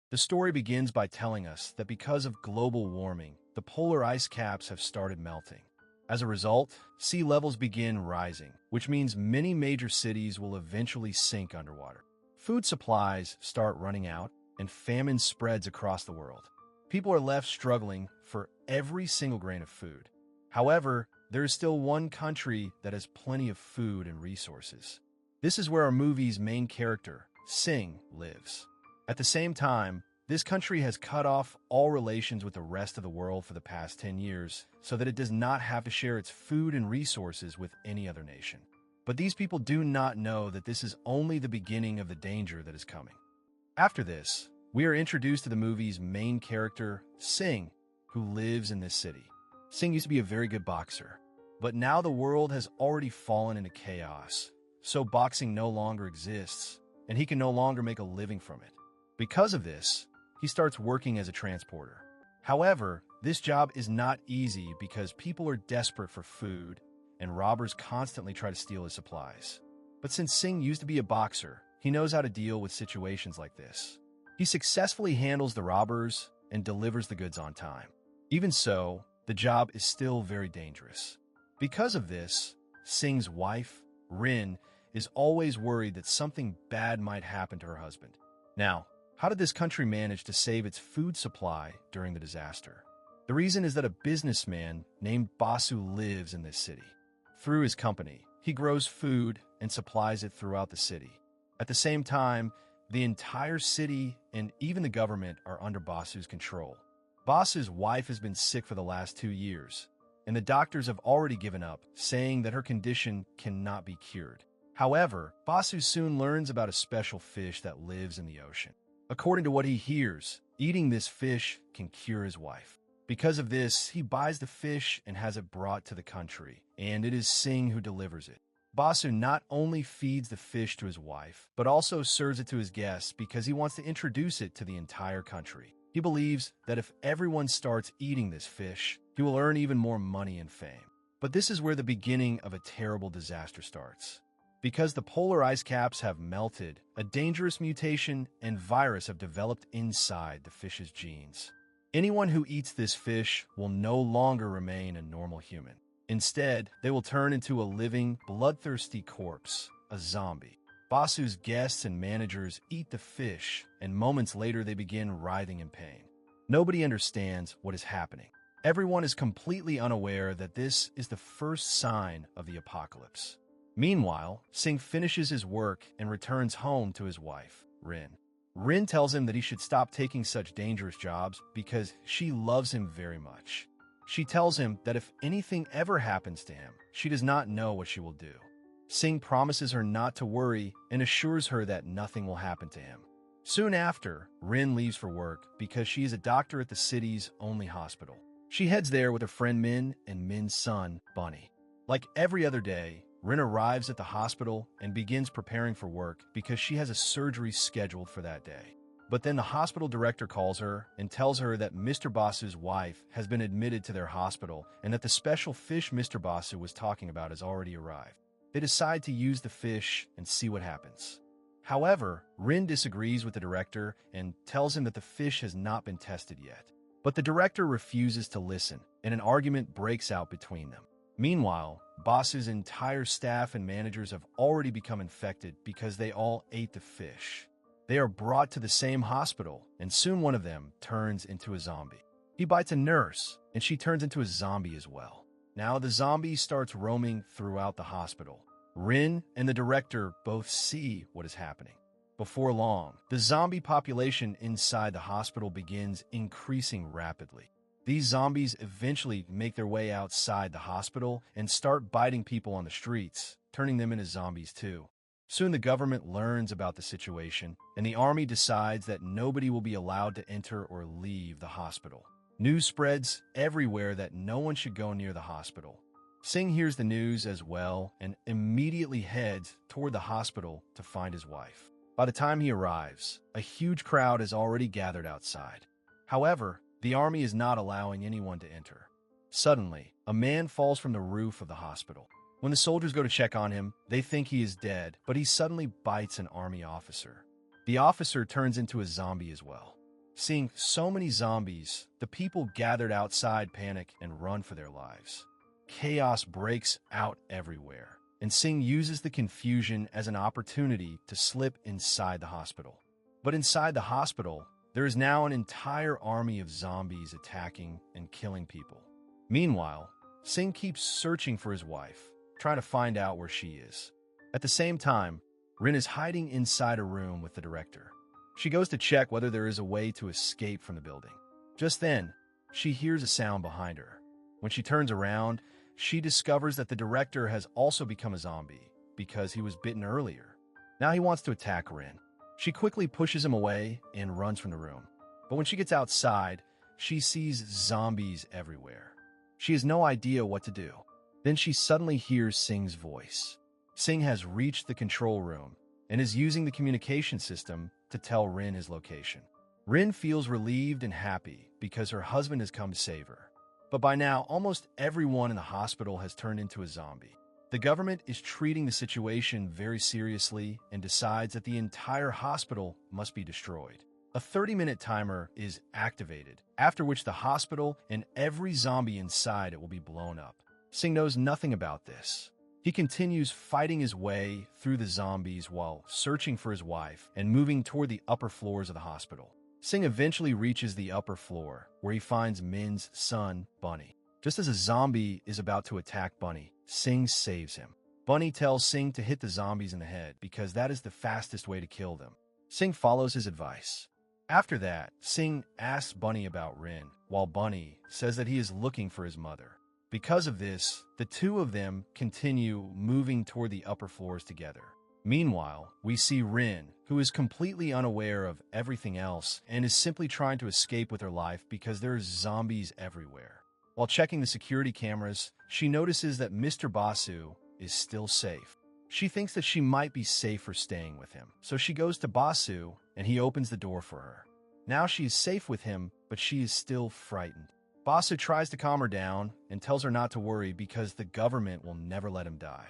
The story begins by telling us that because of global warming, the polar ice caps have started melting. As a result, sea levels begin rising, which means many major cities will eventually sink underwater. Food supplies start running out, and famine spreads across the world. People are left struggling for every single grain of food. However, there is still one country that has plenty of food and resources. This is where our movie's main character, Singh, lives. At the same time, this country has cut off all relations with the rest of the world for the past 10 years so that it does not have to share its food and resources with any other nation. But these people do not know that this is only the beginning of the danger that is coming. After this, we are introduced to the movie's main character, Singh, who lives in this city. Singh used to be a very good boxer, but now the world has already fallen into chaos, so boxing no longer exists, and he can no longer make a living from it. Because of this, he starts working as a transporter. However, this job is not easy because people are desperate for food, and robbers constantly try to steal his supplies. But since Singh used to be a boxer, he knows how to deal with situations like this. He successfully handles the robbers and delivers the goods on time. Even so, the job is still very dangerous. Because of this, Singh's wife, Rin, is always worried that something bad might happen to her husband. Now, how did this country manage to save its food supply during the disaster? The reason is that a businessman named Basu lives in this city. Through his company, he grows food and supplies it throughout the city. At the same time, the entire city and even the government are under Basu's control. Basu's wife has been sick for the last 2 years, and the doctors have already given up, saying that her condition cannot be cured. However, Basu soon learns about a special fish that lives in the ocean. According to what he hears, eating this fish can cure his wife. Because of this, he buys the fish and has it brought to the country, and it is Singh who delivers it. Basu not only feeds the fish to his wife, but also serves it to his guests because he wants to introduce it to the entire country. He believes that if everyone starts eating this fish, he will earn even more money and fame. But this is where the beginning of a terrible disaster starts. Because the polar ice caps have melted, a dangerous mutation and virus have developed inside the fish's genes. Anyone who eats this fish will no longer remain a normal human. Instead, they will turn into a living, bloodthirsty corpse, a zombie. Basu's guests and managers eat the fish, and moments later they begin writhing in pain. Nobody understands what is happening. Everyone is completely unaware that this is the first sign of the apocalypse. Meanwhile, Singh finishes his work and returns home to his wife, Rin. Rin tells him that he should stop taking such dangerous jobs because she loves him very much. She tells him that if anything ever happens to him, she does not know what she will do. Singh promises her not to worry and assures her that nothing will happen to him. Soon after, Rin leaves for work because she is a doctor at the city's only hospital. She heads there with her friend Min and Min's son, Bunny. Like every other day, Rin arrives at the hospital and begins preparing for work because she has a surgery scheduled for that day. But then the hospital director calls her and tells her that Mr. Basu's wife has been admitted to their hospital and that the special fish Mr. Basu was talking about has already arrived. They decide to use the fish and see what happens. However, Rin disagrees with the director and tells him that the fish has not been tested yet. But the director refuses to listen, and an argument breaks out between them. Meanwhile, Basu's entire staff and managers have already become infected because they all ate the fish. They are brought to the same hospital, and soon one of them turns into a zombie. He bites a nurse, and she turns into a zombie as well. Now the zombie starts roaming throughout the hospital. Rin and the director both see what is happening. Before long, the zombie population inside the hospital begins increasing rapidly. These zombies eventually make their way outside the hospital and start biting people on the streets, turning them into zombies too. Soon the government learns about the situation, and the army decides that nobody will be allowed to enter or leave the hospital. News spreads everywhere that no one should go near the hospital. Singh hears the news as well and immediately heads toward the hospital to find his wife. By the time he arrives, a huge crowd has already gathered outside. However, the army is not allowing anyone to enter. Suddenly, a man falls from the roof of the hospital. When the soldiers go to check on him, they think he is dead, but he suddenly bites an army officer. The officer turns into a zombie as well. Seeing so many zombies, the people gathered outside panic and run for their lives. Chaos breaks out everywhere, and Singh uses the confusion as an opportunity to slip inside the hospital. But inside the hospital, there is now an entire army of zombies attacking and killing people. Meanwhile, Singh keeps searching for his wife, trying to find out where she is. At the same time, Rin is hiding inside a room with the director. She goes to check whether there is a way to escape from the building. Just then, she hears a sound behind her. When she turns around, she discovers that the director has also become a zombie because he was bitten earlier. Now he wants to attack Rin. She quickly pushes him away and runs from the room. But when she gets outside, she sees zombies everywhere. She has no idea what to do. Then she suddenly hears Singh's voice. Singh has reached the control room and is using the communication system to tell Rin his location. Rin feels relieved and happy because her husband has come to save her. But by now, almost everyone in the hospital has turned into a zombie. The government is treating the situation very seriously and decides that the entire hospital must be destroyed. A 30-minute timer is activated, after which the hospital and every zombie inside it will be blown up. Singh knows nothing about this. He continues fighting his way through the zombies while searching for his wife and moving toward the upper floors of the hospital. Singh eventually reaches the upper floor, where he finds Min's son, Bunny. Just as a zombie is about to attack Bunny, Singh saves him. Bunny tells Singh to hit the zombies in the head because that is the fastest way to kill them. Singh follows his advice. After that, Singh asks Bunny about Rin, while Bunny says that he is looking for his mother. Because of this, the two of them continue moving toward the upper floors together. Meanwhile, we see Rin, who is completely unaware of everything else and is simply trying to escape with her life because there are zombies everywhere. While checking the security cameras, she notices that Mr. Basu is still safe. She thinks that she might be safer staying with him, so she goes to Basu and he opens the door for her. Now she is safe with him, but she is still frightened. Basu tries to calm her down and tells her not to worry because the government will never let him die.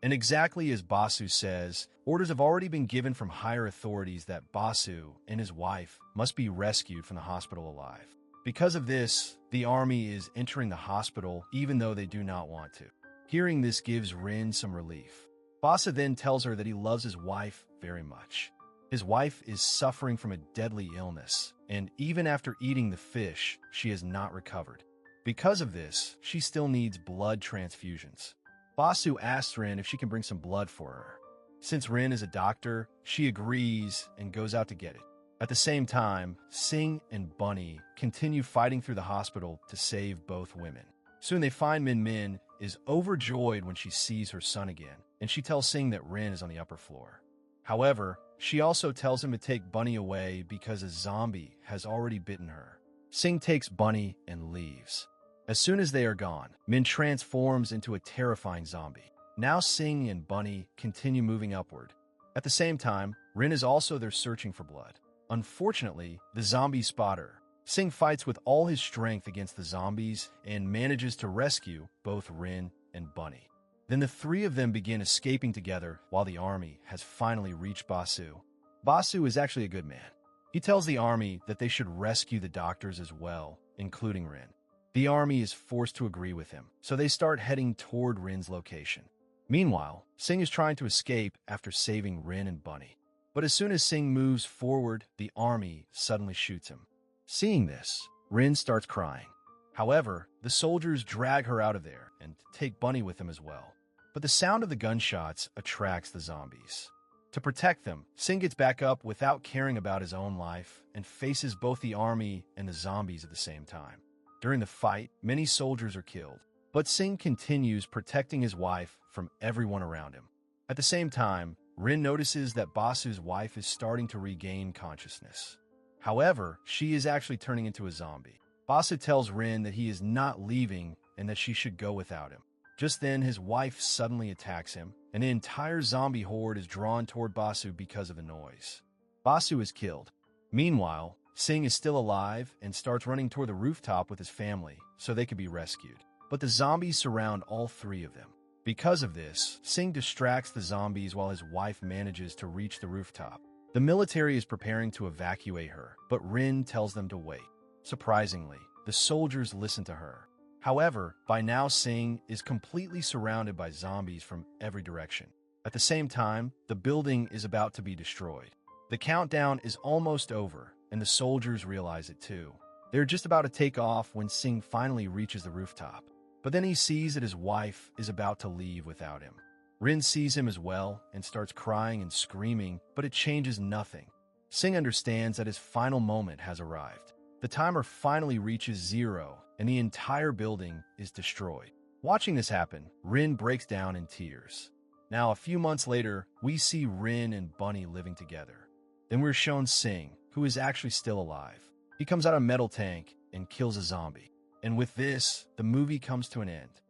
And exactly as Basu says, orders have already been given from higher authorities that Basu and his wife must be rescued from the hospital alive. Because of this, the army is entering the hospital even though they do not want to. Hearing this gives Rin some relief. Basu then tells her that he loves his wife very much. His wife is suffering from a deadly illness, and even after eating the fish, she has not recovered. Because of this, she still needs blood transfusions. Basu asks Rin if she can bring some blood for her. Since Rin is a doctor, she agrees and goes out to get it. At the same time, Singh and Bunny continue fighting through the hospital to save both women. Soon they find Min is overjoyed when she sees her son again, and she tells Singh that Rin is on the upper floor. However, she also tells him to take Bunny away because a zombie has already bitten her. Singh takes Bunny and leaves. As soon as they are gone, Min transforms into a terrifying zombie. Now Singh and Bunny continue moving upward. At the same time, Rin is also there searching for blood. Unfortunately, the zombies spot her. Singh fights with all his strength against the zombies and manages to rescue both Rin and Bunny. Then the three of them begin escaping together while the army has finally reached Basu. Basu is actually a good man. He tells the army that they should rescue the doctors as well, including Rin. The army is forced to agree with him, so they start heading toward Rin's location. Meanwhile, Singh is trying to escape after saving Rin and Bunny. But as soon as Singh moves forward, the army suddenly shoots him. Seeing this, Rin starts crying. However, the soldiers drag her out of there and take Bunny with them as well. But the sound of the gunshots attracts the zombies. To protect them, Singh gets back up without caring about his own life and faces both the army and the zombies at the same time. During the fight, many soldiers are killed, but Singh continues protecting his wife from everyone around him. At the same time, Rin notices that Basu's wife is starting to regain consciousness. However, she is actually turning into a zombie. Basu tells Rin that he is not leaving and that she should go without him. Just then, his wife suddenly attacks him, and an entire zombie horde is drawn toward Basu because of the noise. Basu is killed. Meanwhile, Singh is still alive and starts running toward the rooftop with his family so they could be rescued. But the zombies surround all three of them. Because of this, Singh distracts the zombies while his wife manages to reach the rooftop. The military is preparing to evacuate her, but Rin tells them to wait. Surprisingly, the soldiers listen to her. However, by now Singh is completely surrounded by zombies from every direction. At the same time, the building is about to be destroyed. The countdown is almost over, and the soldiers realize it too. They're just about to take off when Singh finally reaches the rooftop. But then he sees that his wife is about to leave without him. Rin sees him as well and starts crying and screaming, but it changes nothing. Singh understands that his final moment has arrived. The timer finally reaches 0, and the entire building is destroyed. Watching this happen, Rin breaks down in tears. Now, a few months later, we see Rin and Bunny living together. Then we're shown Singh, who is actually still alive. He comes out of a metal tank and kills a zombie. And with this, the movie comes to an end.